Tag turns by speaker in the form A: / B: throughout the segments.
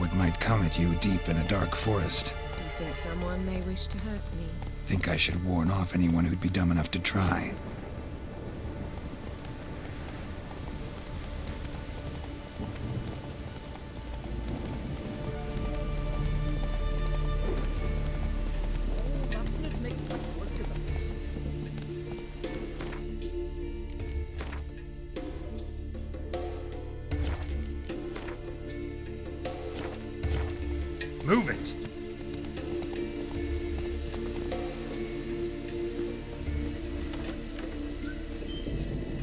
A: what might come at you deep in a dark forest.
B: You think someone may wish to hurt me?
A: Think I should warn off anyone who'd be dumb enough to try. Move it!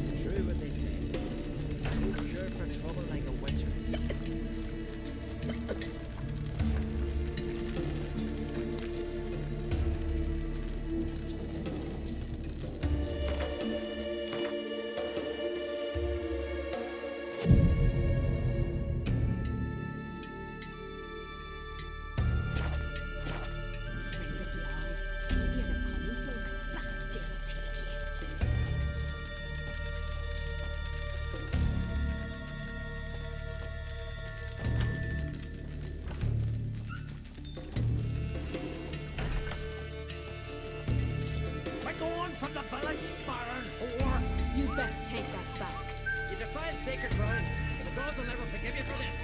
C: It's true what they say. Sure for trouble like a witcher.
D: From the village, Spartan, whore!
B: You best take that back.
D: You defiled sacred ground, and the gods will never forgive you for this.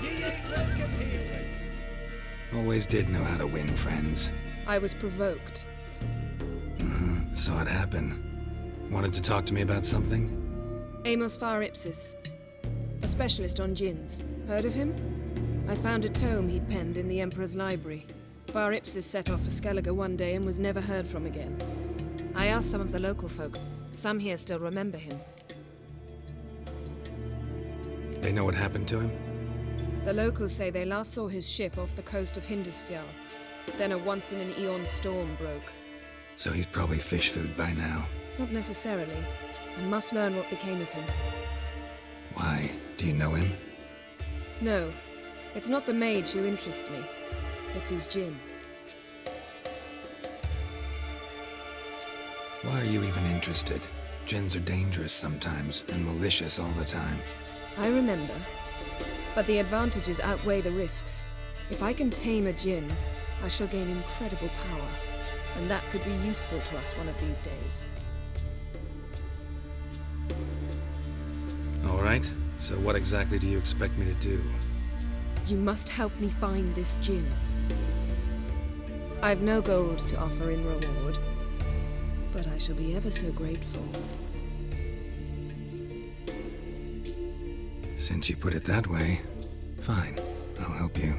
C: Ye ain't welcome here, witch.
A: Always did know how to win, friends.
B: I was provoked.
A: Saw it happen. Wanted to talk to me about something?
B: Amos Far Ipsis, a specialist on djinns. Heard of him? I found a tome he'd penned in the Emperor's library. Far Ipsis set off for Skellige one day and was never heard from again. I asked some of the local folk. Some here still remember him.
A: They know what happened to him?
B: The locals say they last saw his ship off the coast of Hindisfjall. Then a once-in-an-eon storm broke.
A: So he's probably fish food by now.
B: Not necessarily. I must learn what became of him.
A: Why? Do you know him?
B: No. It's not the mage who interests me. It's his djinn.
A: Why are you even interested? Djinns are dangerous sometimes, and malicious all the time.
B: I remember. But the advantages outweigh the risks. If I can tame a djinn, I shall gain incredible power. And that could be useful to us one of these days.
A: All right. So what exactly do you expect me to do?
B: You must help me find this djinn. I've no gold to offer in reward, but I shall be ever so grateful.
A: Since you put it that way, fine. I'll help you.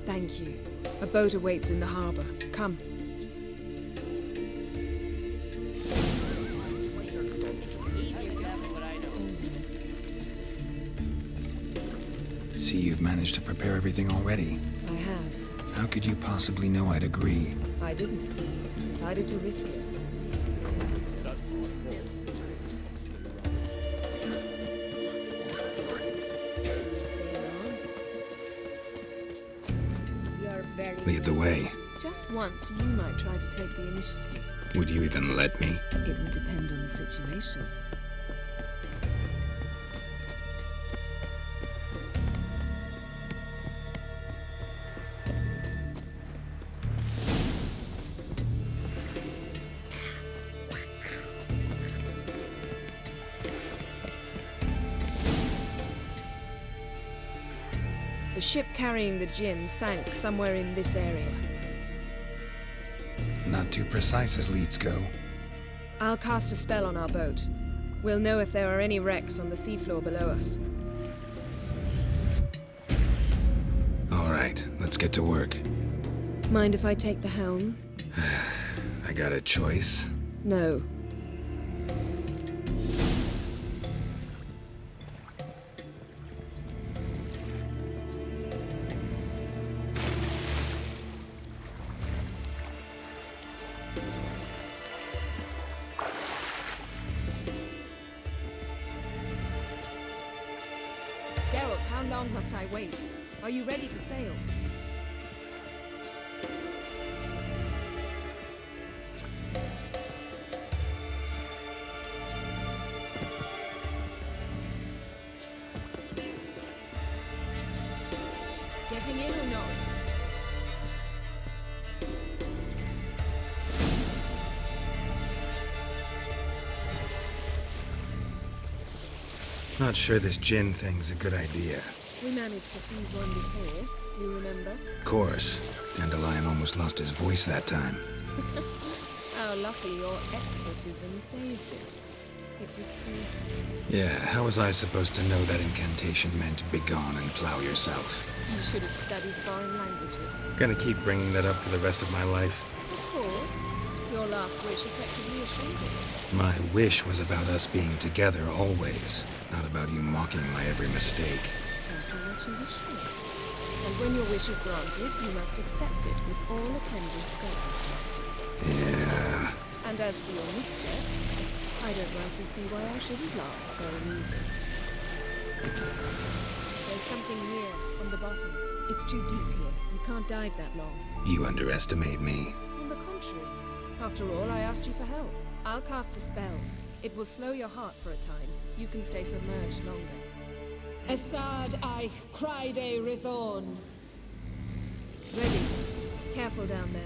B: Thank you. A boat awaits in the harbor. Come.
A: See, you've managed to prepare everything already.
B: I have.
A: How could you possibly know I'd agree?
B: I didn't. Decided to risk it.
A: Lead the way.
B: Just once, you might try to take the initiative.
A: Would you even let me?
B: It would depend on the situation. The ship carrying the djinn sank somewhere in this area.
A: Not too precise as leads go.
B: I'll cast a spell on our boat. We'll know if there are any wrecks on the seafloor below us.
A: All right, let's get to work.
B: Mind if I take the helm?
A: I got a choice.
B: No. Geralt, how long must I wait? Are you ready to sail? Getting in or not?
A: Not sure this Djinn thing's a good idea.
B: We managed to seize one before. Do you remember?
A: Of course. Dandelion almost lost his voice that time.
B: How lucky your exorcism saved it. It was pretty.
A: Yeah, how was I supposed to know that incantation meant begone and plow yourself?
B: You should have studied foreign languages.
A: Gonna keep bringing that up for the rest of my life?
B: Of course. Your last wish effectively assured it.
A: My wish was about us being together always, not about you mocking my every mistake.
B: Careful what you wish for. And when your wish is granted, you must accept it with all attendant circumstances.
A: Yeah.
B: And as for your missteps, I don't rightly see why I shouldn't laugh. They're amusing. There's something here, on the bottom. It's too deep here. You can't dive that long.
A: You underestimate me.
B: On the contrary. After all, I asked you for help. I'll cast a spell. It will slow your heart for a time. You can stay submerged longer.
E: Assad I Criede Rithorn.
B: Ready. Careful down there.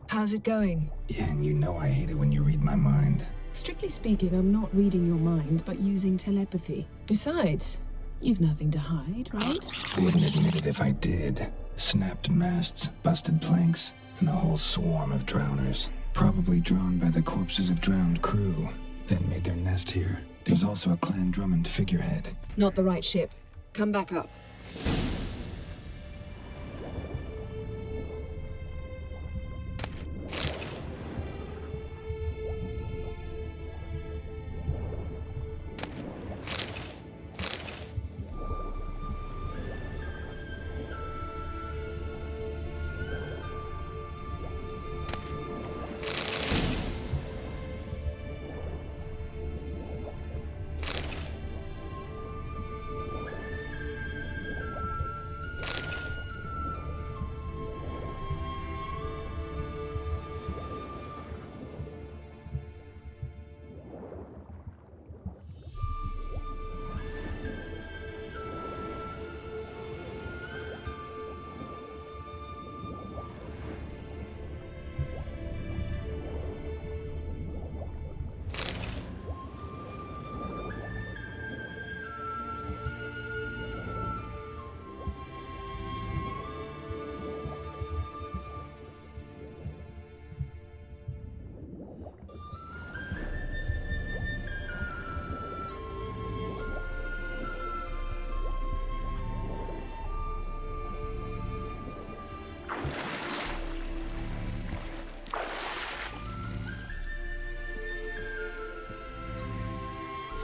B: How's it going?
A: Yeah, and you know I hate it when you read my mind.
B: Strictly speaking, I'm not reading your mind, but using telepathy. Besides, you've nothing to hide, right?
A: Wouldn't admit it if I did. Snapped masts, busted planks, and a whole swarm of drowners. Probably drawn by the corpses of drowned crew. Then made their nest here. There's also a Clan Drummond figurehead.
B: Not the right ship. Come back up.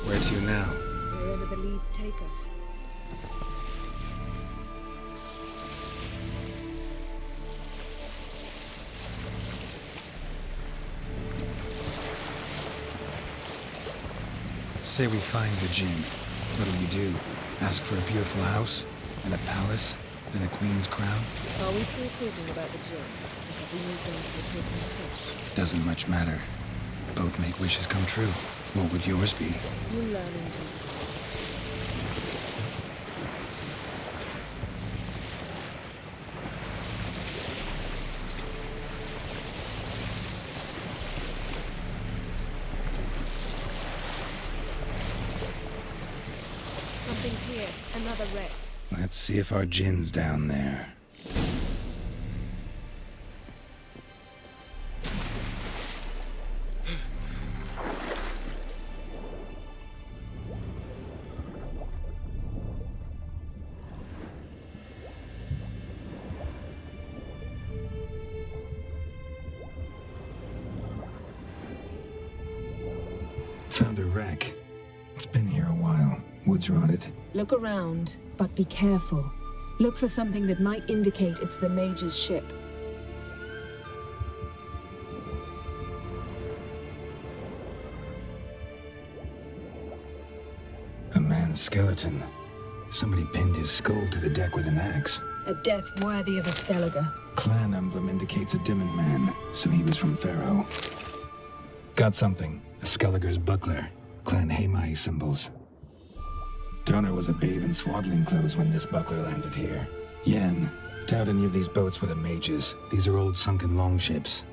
A: Where to now?
B: Wherever the leads take us.
A: Say we find the Djinn. What'll you do? Ask for a beautiful house? And a palace? And a queen's crown?
B: Are we still talking about the Djinn? Or have we moved on to the talking fish?
A: Doesn't much matter. Both make wishes come true. What would yours be?
B: You learn indeed. Something's here. Another wreck.
A: Let's see if our Djinn's down there. Found a wreck. It's been here a while. Wood's rotted.
B: Look around, but be careful. Look for something that might indicate it's the mage's ship.
A: A man's skeleton. Somebody pinned his skull to the deck with an axe.
B: A death worthy of a Skellige.
A: Clan emblem indicates a Djinn man, so he was from Pharaoh. Got something. A Skellige's buckler. Clan Hamai symbols. Donor was a babe in swaddling clothes when this buckler landed here. Yen. Doubt any of these boats were the mages. These are old sunken longships.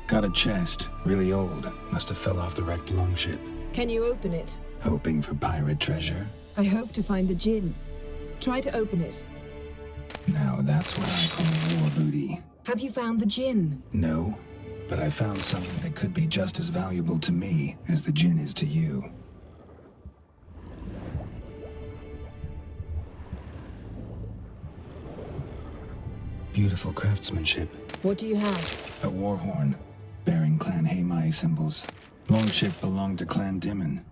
A: Got a chest, really old. Must have fell off the wrecked longship.
B: Can you open it?
A: Hoping for pirate treasure?
B: I hope to find the Djinn. Try to open it.
A: Now that's what I call war booty.
B: Have you found the Djinn?
A: No, but I found something that could be just as valuable to me as the Djinn is to you. Beautiful craftsmanship.
B: What do you have?
A: A war horn, bearing Clan Hamai symbols. Longship belonged to Clan Djinn.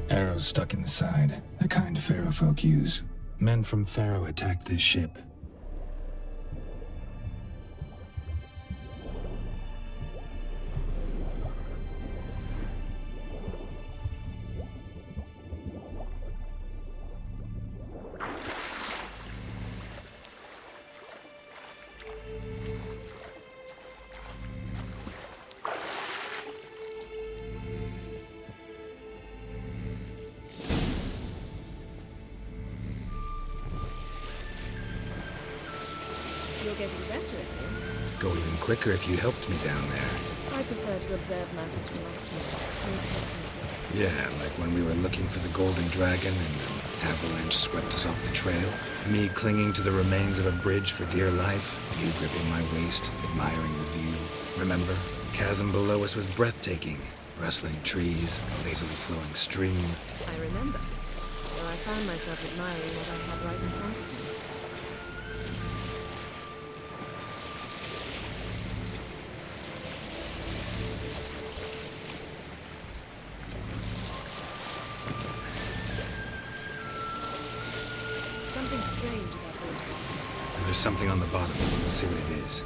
A: Arrows stuck in the side, the kind Pharaoh folk use. Men from Pharaoh attacked this ship.
B: You're getting better at this.
F: Go even quicker if you helped me down there.
B: I prefer to observe matters from up here. Most definitely.
F: Yeah, like when we were looking for the Golden Dragon and an avalanche swept us off the trail. Me clinging to the remains of a bridge for dear life. You gripping my waist, admiring the view. Remember? Chasm below us was breathtaking. Rustling trees, a lazily flowing stream.
B: I remember. Though I found myself admiring what I had right in front of me. Something strange about those rocks.
F: And there's something on the bottom. We'll see what it is.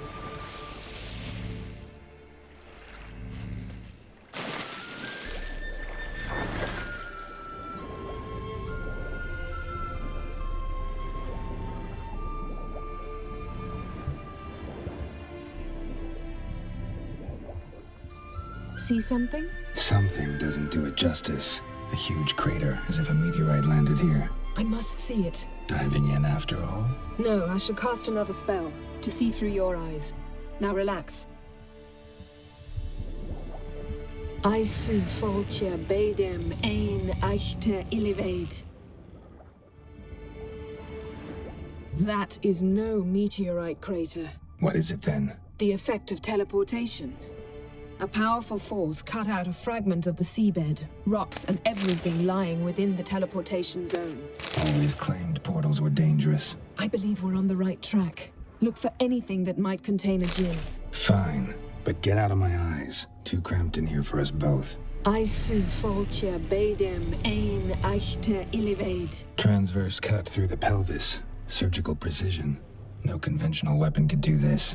B: See something?
A: Something doesn't do it justice. A huge crater, as if a meteorite landed here.
B: I must see it.
A: Diving in after all?
B: No, I shall cast another spell, to see through your eyes. Now relax. Aisu foltja beidem ein eichte illivaid. That is no meteorite crater.
A: What is it then?
B: The effect of teleportation. A powerful force cut out a fragment of the seabed, rocks and everything lying within the teleportation zone.
A: Always claimed portals were dangerous.
B: I believe we're on the right track. Look for anything that might contain a Djinn.
A: Fine, but get out of my eyes. Too cramped in here for us both.
B: Aisu foltja beidem ein eichte illivaid.
A: Transverse cut through the pelvis. Surgical precision. No conventional weapon could do this.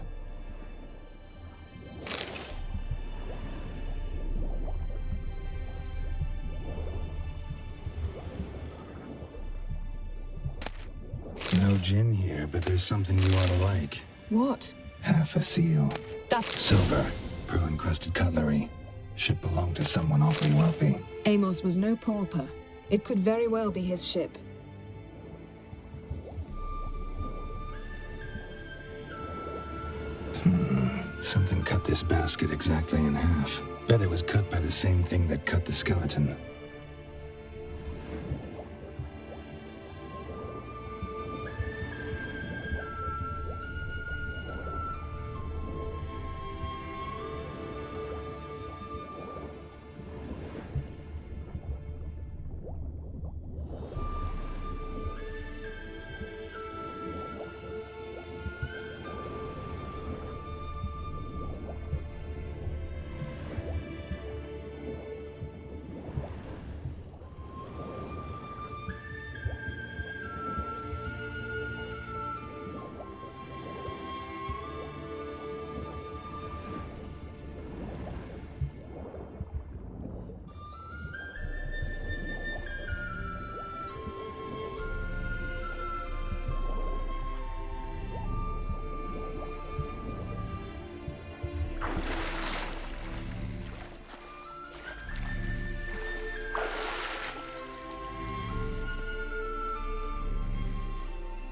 A: No Djinn here, but there's something you ought to like.
B: What?
A: Half a seal.
B: That's...
A: Silver. Pearl-encrusted cutlery. Ship belonged to someone awfully wealthy.
B: Amos was no pauper. It could very well be his ship.
A: Something cut this basket exactly in half. Bet it was cut by the same thing that cut the skeleton.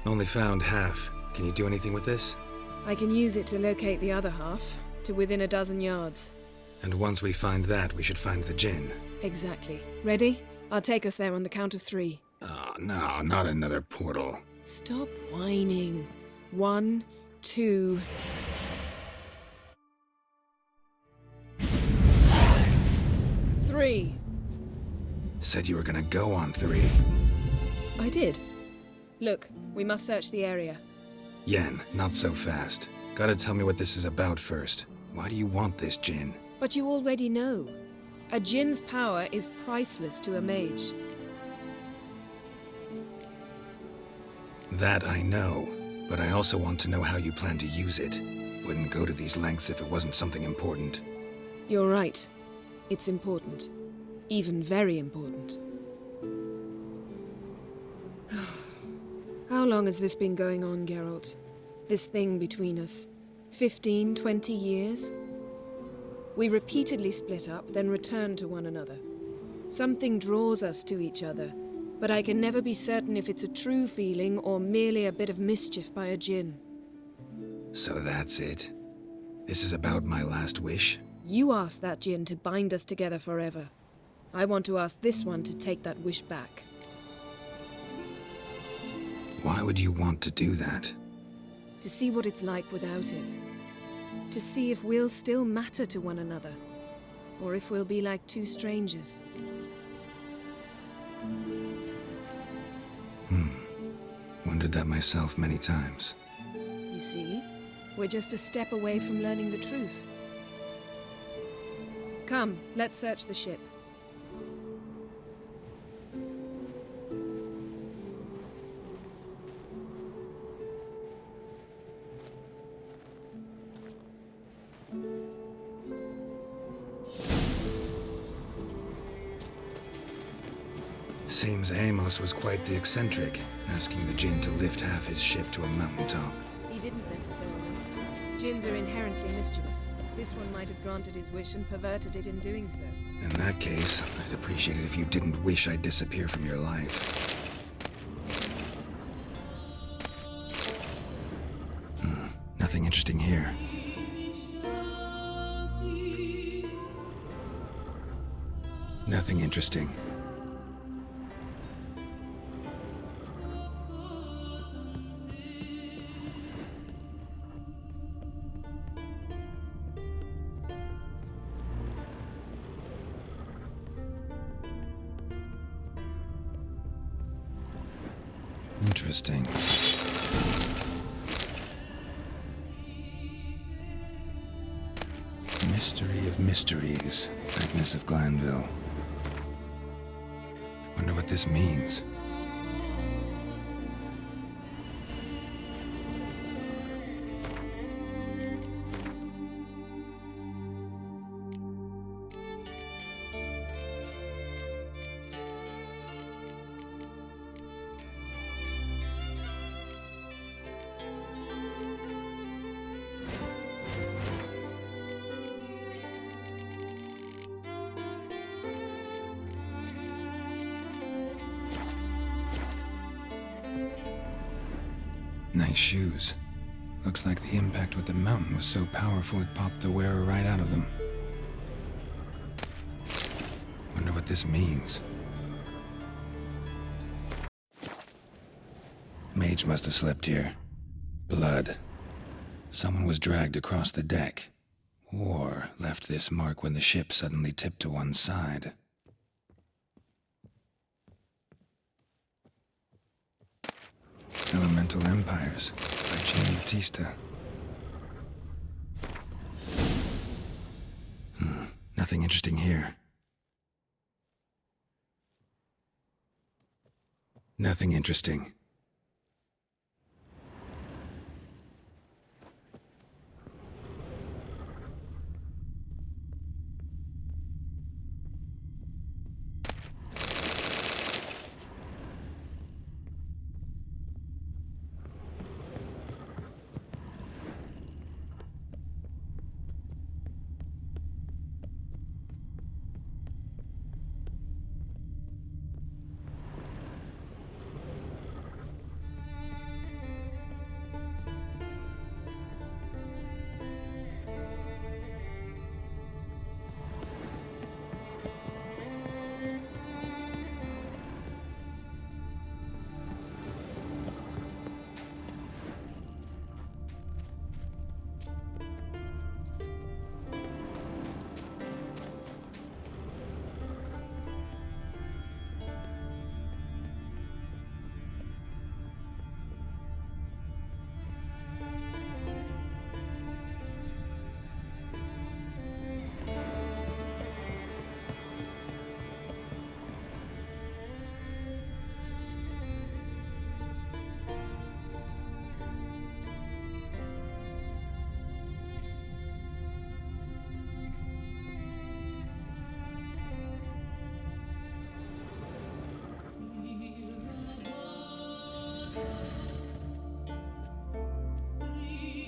F: Only found half. Can you do anything with this?
B: I can use it to locate the other half, to within a dozen yards.
F: And once we find that, we should find the Djinn.
B: Exactly. Ready? I'll take us there on the count of 3.
F: Oh, no, not another portal.
B: Stop whining. 1, 2... 3.
F: Said you were gonna go on 3.
B: I did. Look, we must search the area.
F: Yen, not so fast. Gotta tell me what this is about first. Why do you want this Djinn?
B: But you already know. A Djinn's power is priceless to a mage.
F: That I know, but I also want to know how you plan to use it. Wouldn't go to these lengths if it wasn't something important.
B: You're right. It's important. Even very important. How long has this been going on, Geralt? This thing between us? 15, 20 years? We repeatedly split up, then return to one another. Something draws us to each other, but I can never be certain if it's a true feeling or merely a bit of mischief by a Djinn.
F: So that's it. This is about my last wish?
B: You asked that Djinn to bind us together forever. I want to ask this one to take that wish back.
F: Why would you want to do that?
B: To see what it's like without it. To see if we'll still matter to one another. Or if we'll be like two strangers.
F: Wondered that myself many times.
B: You see, we're just a step away from learning the truth. Come, let's search the ship.
F: Seems Amos was quite the eccentric, asking the Djinn to lift half his ship to a mountaintop.
B: He didn't necessarily. Djinns are inherently mischievous. This one might have granted his wish and perverted it in doing so.
F: In that case, I'd appreciate it if you didn't wish I'd disappear from your life. Nothing interesting here. Nothing interesting. Interesting. Mystery of mysteries, Agnes of Glanville. Wonder what this means. Nice shoes. Looks like the impact with the mountain was so powerful it popped the wearer right out of them. Wonder what this means. Mage must have slept here. Blood. Someone was dragged across the deck. Or left this mark when the ship suddenly tipped to one side. Elemental Empires by Jean Batista. Nothing interesting here. Nothing interesting.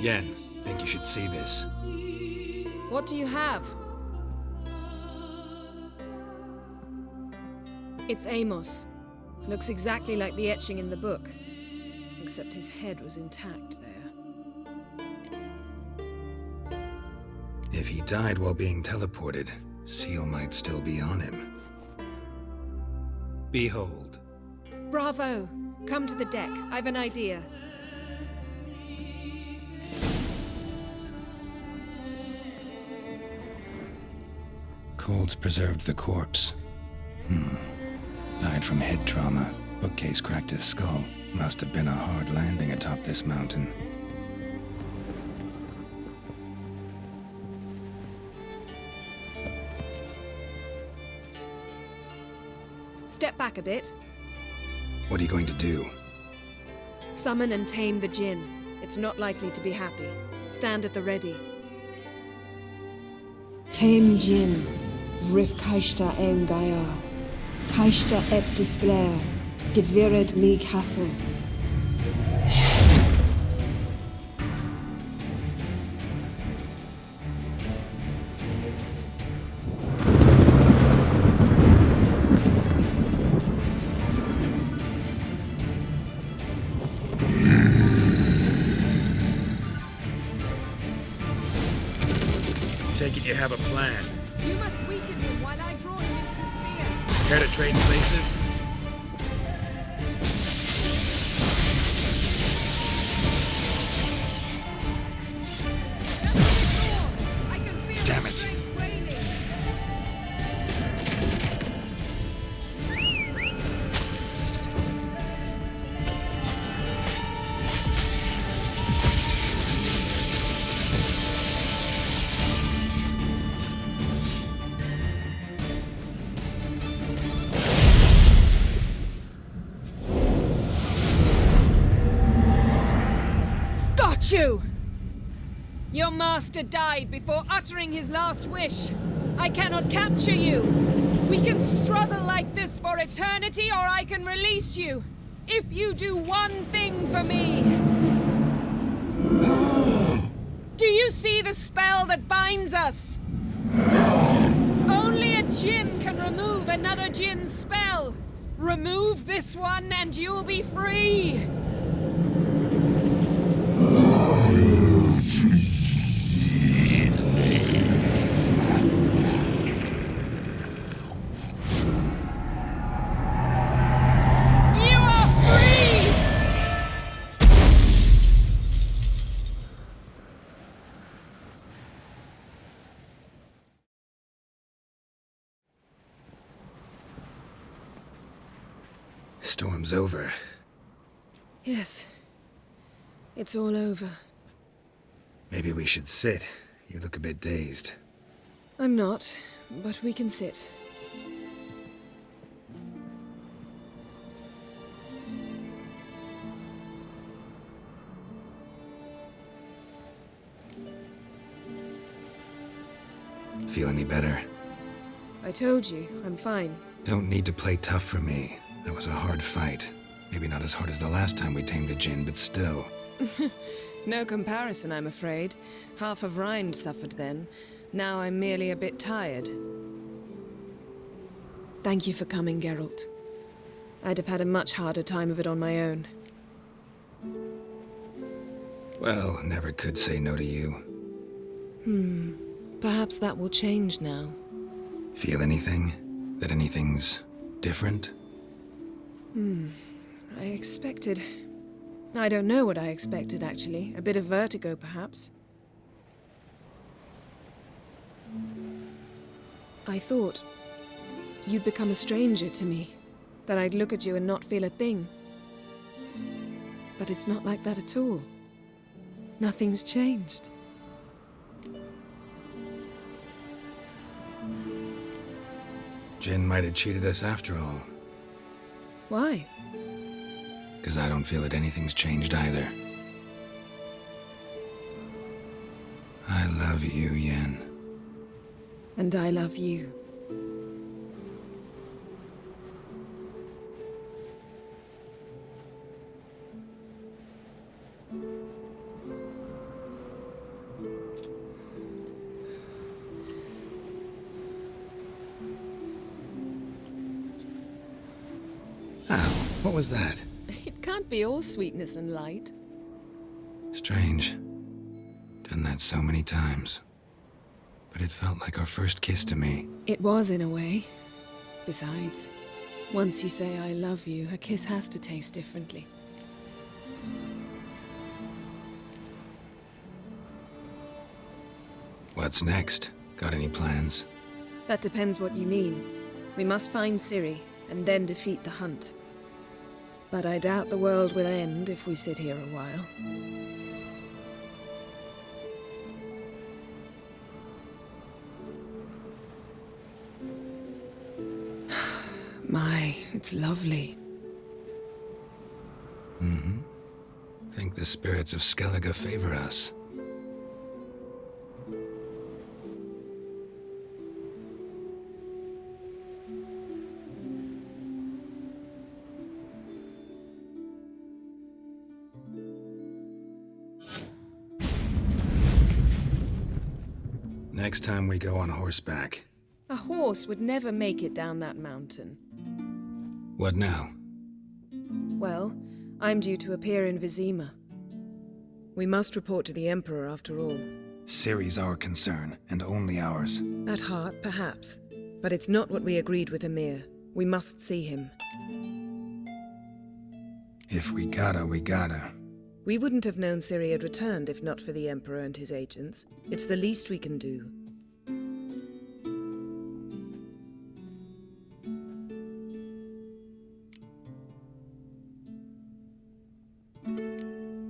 F: Yen, think you should see this.
B: What do you have? It's Amos. Looks exactly like the etching in the book. Except his head was intact there.
F: If he died while being teleported, Seal might still be on him. Behold.
B: Bravo! Come to the deck. I've an idea.
A: Cold's preserved the corpse. Died from head trauma. Bookcase cracked his skull. Must have been a hard landing atop this mountain.
B: Step back a bit.
F: What are you going to do?
B: Summon and tame the Djinn. It's not likely to be happy. Stand at the ready.
E: Tame Djinn, Rif Kaishta Aim Gaia, Kaishta et Displair, Gevired Mi Castle.
F: Take it you have a plan.
B: You must weaken him while I draw him into the sphere.
F: Care to trade places?
B: I can feel
F: Damn
B: the
F: it.
B: strength waning. Got you! Your master died before uttering his last wish. I cannot capture you. We can struggle like this for eternity, or I can release you. If you do one thing for me. Do you see the spell that binds us? Only a Djinn can remove another Djinn's spell. Remove this one and you'll be free. You are free!
F: Storm's over.
B: Yes. It's all over.
F: Maybe we should sit. You look a bit dazed.
B: I'm not, but we can sit.
F: Feel any better?
B: I told you, I'm fine.
F: Don't need to play tough for me. That was a hard fight. Maybe not as hard as the last time we tamed a Djinn, but still.
B: No comparison, I'm afraid. Half of Rhind suffered then. Now I'm merely a bit tired. Thank you for coming, Geralt. I'd have had a much harder time of it on my own.
F: Well, never could say no to you.
B: Perhaps that will change now.
F: Feel anything? That anything's different?
B: I expected... I don't know what I expected, actually. A bit of vertigo, perhaps. I thought you'd become a stranger to me. That I'd look at you and not feel a thing. But it's not like that at all. Nothing's changed.
F: Djinn might have cheated us after all.
B: Why?
F: Because I don't feel that anything's changed either. I love you, Yen.
B: And I love you.
F: Ow, what was that?
B: It can't be all sweetness and light.
F: Strange. Done that so many times. But it felt like our first kiss to me.
B: It was, in a way. Besides, once you say I love you, a kiss has to taste differently.
F: What's next? Got any plans?
B: That depends what you mean. We must find Ciri, and then defeat the hunt. But I doubt the world will end if we sit here a while. My, it's lovely.
F: Mm-hmm. Think the spirits of Skellige favor us. Next time we go on horseback.
B: A horse would never make it down that mountain.
F: What now?
B: Well, I'm due to appear in Vizima. We must report to the Emperor after all.
F: Ciri's our concern, and only ours.
B: At heart, perhaps. But it's not what we agreed with Emir. We must see him.
F: If we gotta, we gotta.
B: We wouldn't have known Ciri had returned if not for the Emperor and his agents. It's the least we can do.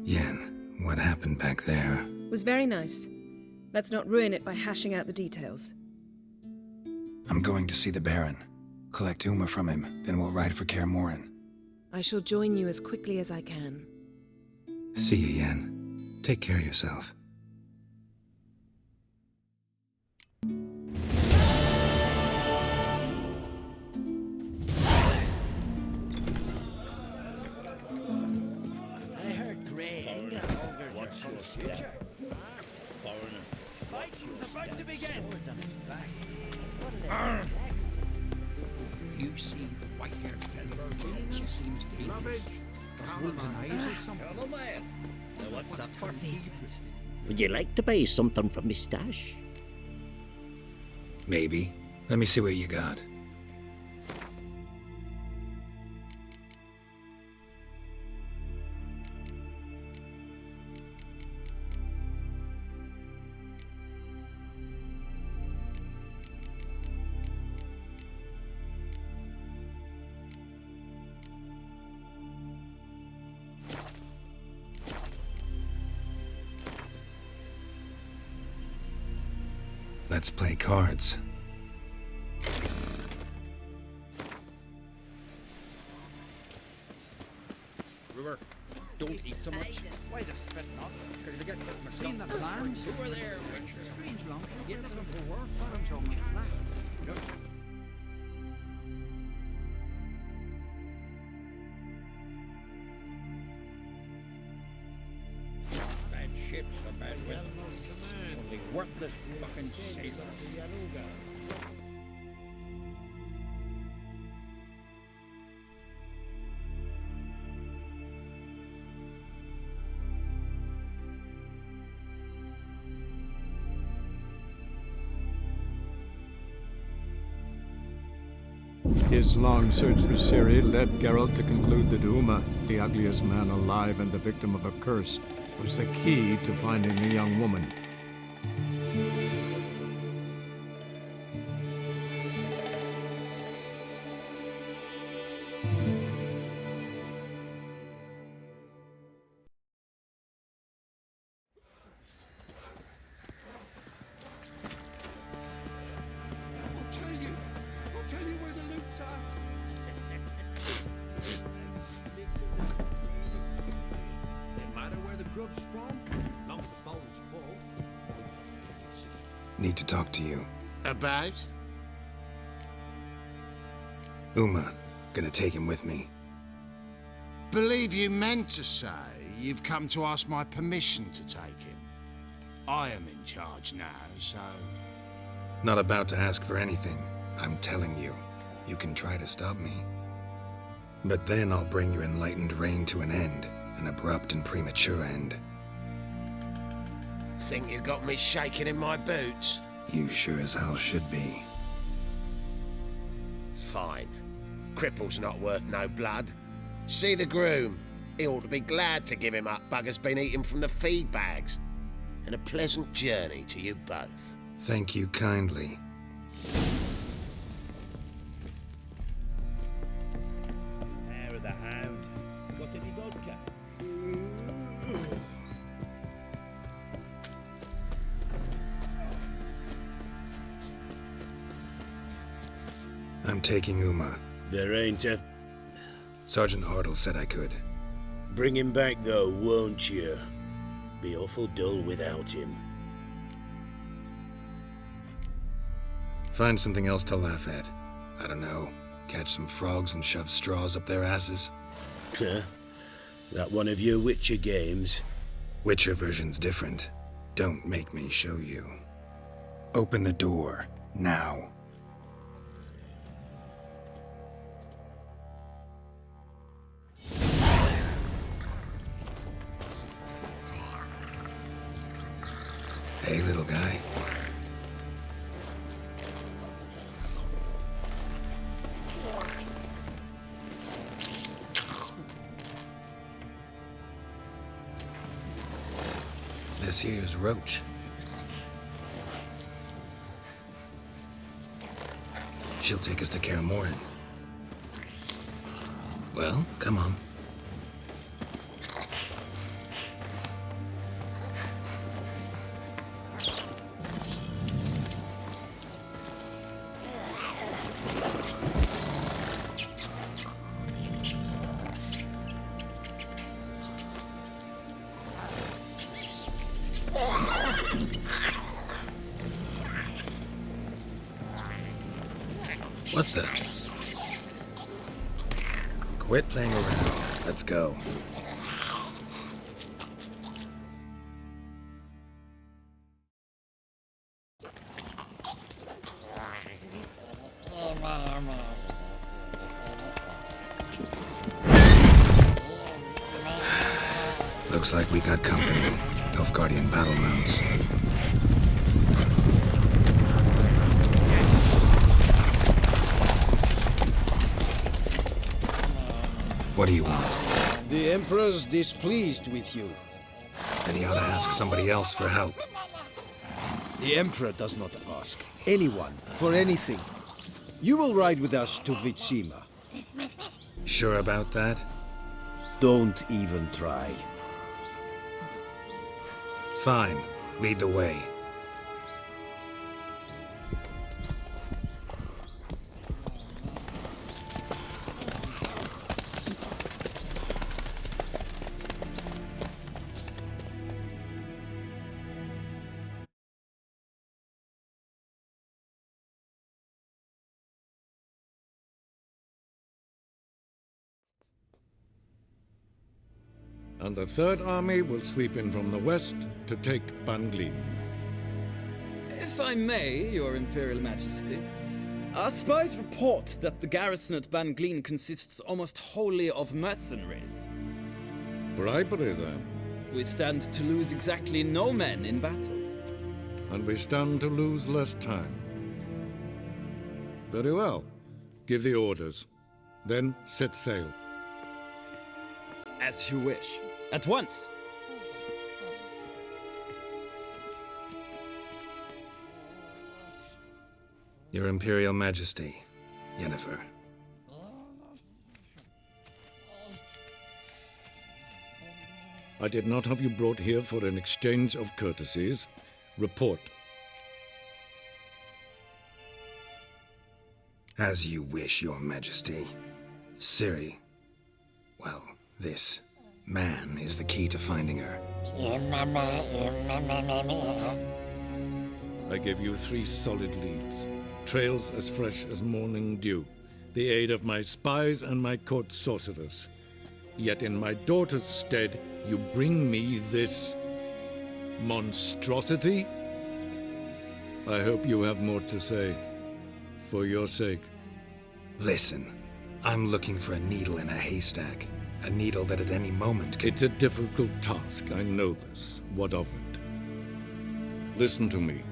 F: Yen, what happened back there?
B: Was very nice. Let's not ruin it by hashing out the details.
F: I'm going to see the Baron. Collect Uma from him, then we'll ride for Kaer Morhen.
B: I shall join you as quickly as I can.
F: See you, Yen. Take care of yourself.
C: I heard Grey Inga ogres your future.
D: Foreigner.
C: Fight is about to begin. Swords on his back. What'll it next?
G: You see the white-haired fellow? He seems dangerous. Got wolven eyes or something?
D: Come on, man. Now what's that for?
H: Would you like to buy something from my stash?
F: Maybe. Let me see what you got. Let's play cards.
D: River, don't eat so much.
C: Why the spit not?
D: Because you get
G: Seen that land?
D: You were there,
G: Strange long. You're looking for work. Bottom's almost flat.
D: No. Bad ships or bad weather. Only worthless fucking sailors.
I: His long search for Ciri led Geralt to conclude that Uma, the ugliest man alive and the victim of a curse, was the key to finding the young woman.
G: I'll tell you where the loot's at. No matter where the grub's from, long as the bowl's full.
F: Need to talk to you.
J: About?
F: Uma. Gonna take him with me.
J: Believe you meant to say you've come to ask my permission to take him. I am in charge now, so...
F: Not about to ask for anything. I'm telling you. You can try to stop me. But then I'll bring your enlightened reign to an end, an abrupt and premature end.
J: Think you got me shaking in my boots?
F: You sure as hell should be.
J: Fine. Cripple's not worth no blood. See the groom. He ought to be glad to give him up. Bugger's been eating from the feed bags. And a pleasant journey to you both.
F: Thank you kindly.
D: Hair of the hound. Got any vodka?
F: I'm taking Uma.
K: There ain't a...
F: Sergeant Hartle said I could.
K: Bring him back though, won't you? Be awful dull without him.
F: Find something else to laugh at. I don't know. Catch some frogs and shove straws up their asses.
K: Huh? That one of your Witcher games?
F: Witcher version's different. Don't make me show you. Open the door, now. Hey, little guy. This here's Roach. She'll take us to Kaer Morhen. Well, come on. What the? Quit playing around. Let's go. Looks like we got company. Nilfgaardian battle mounts. What do you want?
L: The Emperor's displeased with you.
F: Then he ought to ask somebody else for help.
L: The Emperor does not ask anyone for anything. You will ride with us to Vitsima.
F: Sure about that?
L: Don't even try.
F: Fine. Lead the way.
I: And the Third Army will sweep in from the west to take Banglin.
M: If I may, Your Imperial Majesty, our spies report that the garrison at Banglin consists almost wholly of mercenaries.
I: Bribery, then.
M: We stand to lose exactly no men in battle.
I: And we stand to lose less time. Very well. Give the orders. Then set sail.
M: As you wish. At once!
F: Your Imperial Majesty, Yennefer.
I: I did not have you brought here for an exchange of courtesies. Report.
F: As you wish, Your Majesty. Ciri. Well, this man is the key to finding her.
I: I give you 3 solid leads. Trails as fresh as morning dew. The aid of my spies and my court sorcerers. Yet in my daughter's stead, you bring me this monstrosity? I hope you have more to say. For your sake.
F: Listen, I'm looking for a needle in a haystack. A needle that at any moment can...
I: It's a difficult task, I know this. What of it? Listen to me.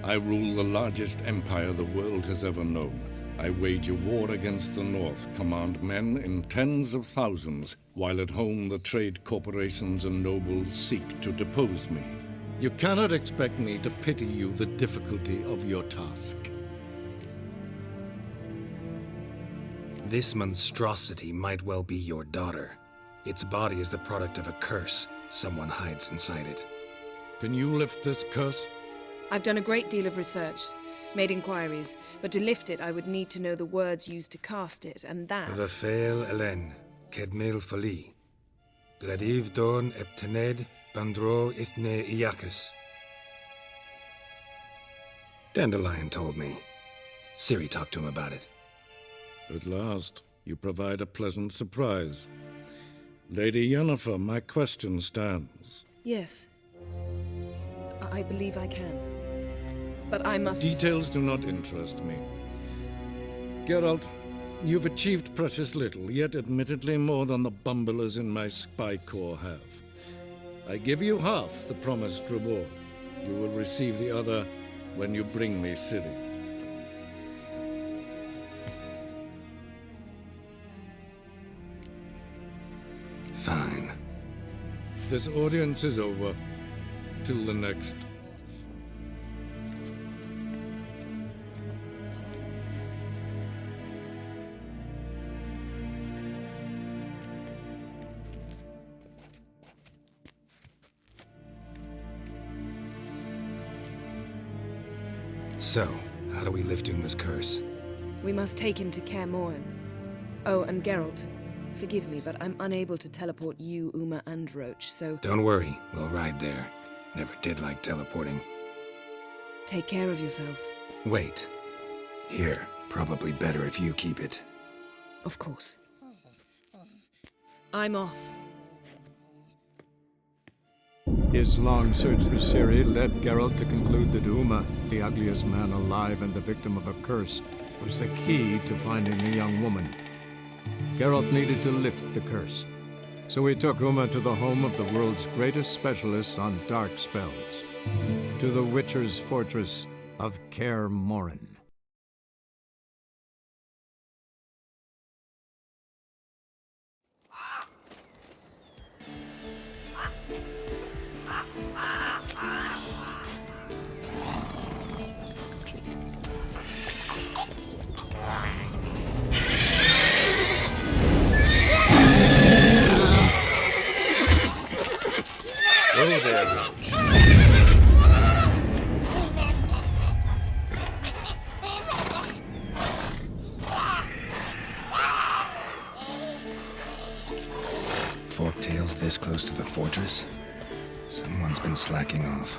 I: I rule the largest empire the world has ever known. I wage a war against the North, command men in tens of thousands, while at home the trade corporations and nobles seek to depose me. You cannot expect me to pity you the difficulty of your task.
F: This monstrosity might well be your daughter. Its body is the product of a curse. Someone hides inside it.
I: Can you lift this curse?
B: I've done a great deal of research, made inquiries, but to lift it I would need to know the words used to cast it, and that...
F: Vafael Elen, Kedmil Fali. Gladiv Dorn Eptened Bandro Ithne Iacus. Dandelion told me. Ciri talked to him about it.
I: At last, you provide a pleasant surprise. Lady Yennefer, my question stands.
B: Yes. I believe I can. But I must...
I: Details do not interest me. Geralt, you've achieved precious little, yet admittedly more than the bumblers in my spy corps have. I give you half the promised reward. You will receive the other when you bring me Ciri.
F: Fine.
I: This audience is over. Till the next.
F: So, how do we lift Uma's curse?
B: We must take him to Kaer Morhen. Oh, and Geralt, forgive me, but I'm unable to teleport you, Uma, and Roach, so...
F: Don't worry, we'll ride there. Never did like teleporting.
B: Take care of yourself.
F: Wait. Here, probably better if you keep it.
B: Of course. I'm off.
N: His long search for Ciri led Geralt to conclude that Uma, the ugliest man alive and the victim of a curse, was the key to finding the young woman. Geralt needed to lift the curse, so he took Uma to the home of the world's greatest specialist on dark spells, to the Witcher's fortress of Kaer Morhen.
F: Go there, Roach. Forktails this close to the fortress? Someone's been slacking off.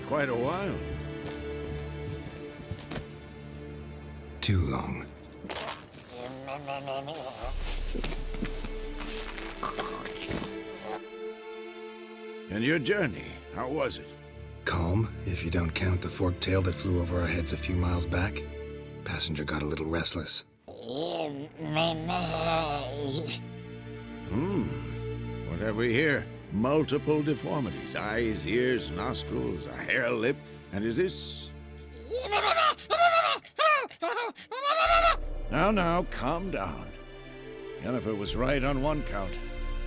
K: Quite a while.
F: Too long.
K: And your journey, how was it?
F: Calm, if you don't count the forktail that flew over our heads a few miles back. Passenger got a little restless.
K: What have we here? Multiple deformities. Eyes, ears, nostrils, a hair lip. And is this... Now, calm down. Yennefer was right on one count.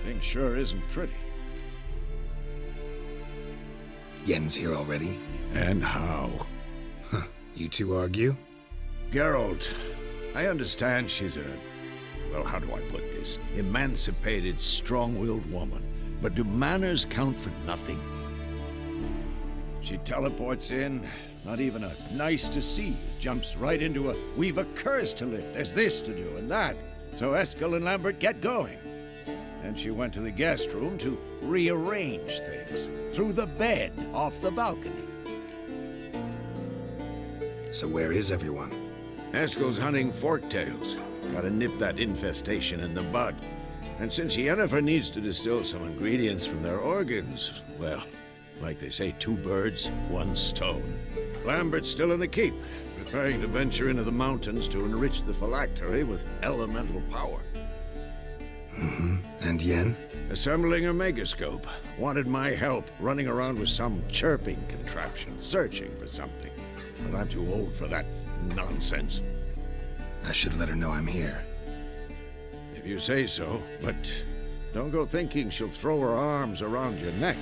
K: Thing sure isn't pretty.
F: Yen's here already?
K: And how?
F: Huh. You two argue?
K: Geralt, I understand she's a... Well, how do I put this? Emancipated, strong-willed woman. But do manners count for nothing? She teleports in, not even a nice to see, jumps right into a, we've a curse to lift, there's this to do and that. So Eskel and Lambert get going. and she went to the guest room to rearrange things. Threw the bed off the balcony.
F: So where is everyone?
K: Eskel's hunting forktails. Gotta nip that infestation in the bud. And since Yennefer needs to distill some ingredients from their organs, well, like they say, 2 birds, 1 stone. Lambert's still in the keep, preparing to venture into the mountains to enrich the phylactery with elemental power.
F: And Yen?
K: Assembling a megascope. Wanted my help running around with some chirping contraption, searching for something. But I'm too old for that nonsense.
F: I should let her know I'm here.
K: If you say so, but don't go thinking she'll throw her arms around your neck.